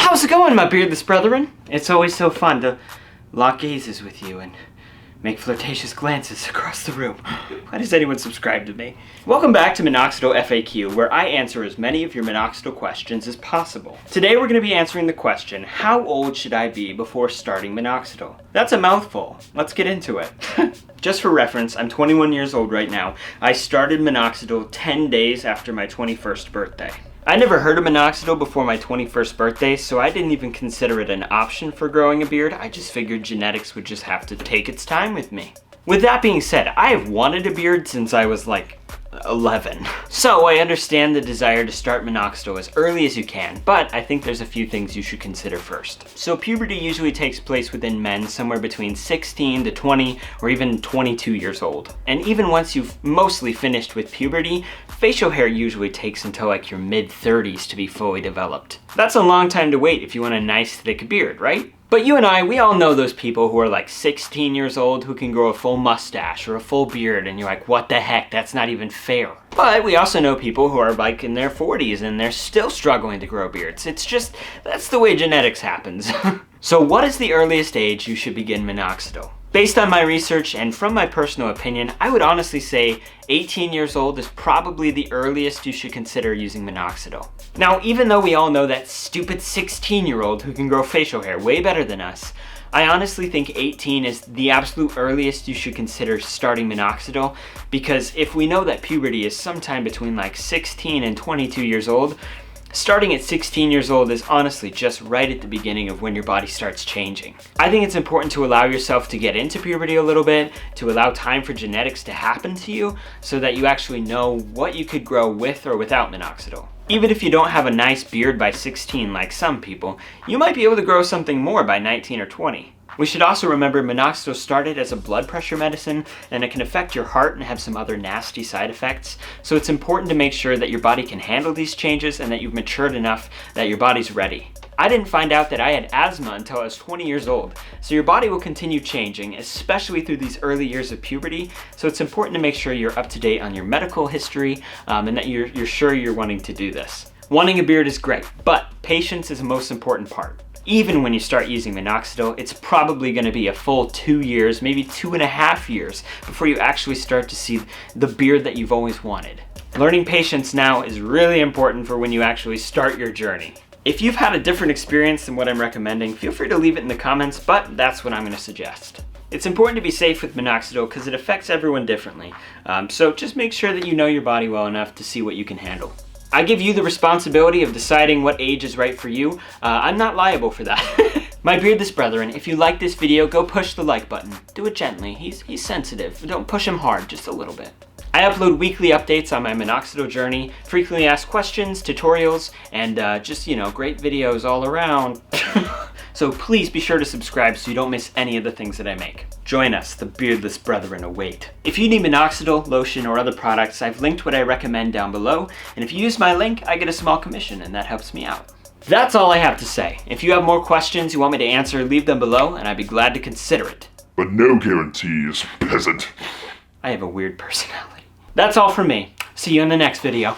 How's it going, my beardless brethren? It's always so fun to lock gazes with you and make flirtatious glances across the room. Why does anyone subscribe to me? Welcome back to Minoxidil FAQ, where I answer as many of your minoxidil questions as possible. Today we're going to be answering the question, how old should I be before starting minoxidil? That's a mouthful. Let's get into it. Just for reference, I'm 21 years old right now. I started minoxidil 10 days after my 21st birthday. I never heard of minoxidil before my 21st birthday, so I didn't even consider it an option for growing a beard. I just figured genetics would just have to take its time with me. With that being said, I have wanted a beard since I was like 11. So I understand the desire to start minoxidil as early as you can, but I think there's a few things you should consider first. So puberty usually takes place within men somewhere between 16 to 20 or even 22 years old. And even once you've mostly finished with puberty, facial hair usually takes until like your mid-30s to be fully developed. That's a long time to wait if you want a nice thick beard, right? But you and I, we all know those people who are like 16 years old who can grow a full mustache or a full beard, and you're like, what the heck, that's not even fair. But we also know people who are like in their 40s and they're still struggling to grow beards. It's just, that's the way genetics happens. So what is the earliest age you should begin minoxidil? Based on my research and from my personal opinion, I would honestly say 18 years old is probably the earliest you should consider using minoxidil. Now, even though we all know that stupid 16-year-old who can grow facial hair way better than us, I honestly think 18 is the absolute earliest you should consider starting minoxidil, because if we know that puberty is sometime between like 16 and 22 years old, starting at 16 years old is honestly just right at the beginning of when your body starts changing. I think it's important to allow yourself to get into puberty a little bit, to allow time for genetics to happen to you, so that you actually know what you could grow with or without minoxidil. Even if you don't have a nice beard by 16 like some people, you might be able to grow something more by 19 or 20. We should also remember minoxidil started as a blood pressure medicine, and it can affect your heart and have some other nasty side effects. So it's important to make sure that your body can handle these changes and that you've matured enough that your body's ready. I didn't find out that I had asthma until I was 20 years old, so your body will continue changing, especially through these early years of puberty, so it's important to make sure you're up to date on your medical history and that you're sure you're wanting to do this. Wanting a beard is great, but patience is the most important part. Even when you start using minoxidil, it's probably going to be a full 2 years, maybe 2.5 years, before you actually start to see the beard that you've always wanted. Learning patience now is really important for when you actually start your journey. If you've had a different experience than what I'm recommending, feel free to leave it in the comments, but that's what I'm going to suggest. It's important to be safe with minoxidil because it affects everyone differently, so just make sure that you know your body well enough to see what you can handle. I give you the responsibility of deciding what age is right for you. I'm not liable for that. My beardless brethren, if you like this video, go push the like button. Do it gently. He's sensitive. Don't push him hard, just a little bit. I upload weekly updates on my minoxidil journey, frequently asked questions, tutorials, and just, great videos all around. So please be sure to subscribe so you don't miss any of the things that I make. Join us, the beardless brethren await. If you need minoxidil, lotion, or other products, I've linked what I recommend down below, and if you use my link, I get a small commission, and that helps me out. That's all I have to say. If you have more questions you want me to answer, leave them below, and I'd be glad to consider it. But no guarantees, peasant. I have a weird personality. That's all from me. See you in the next video.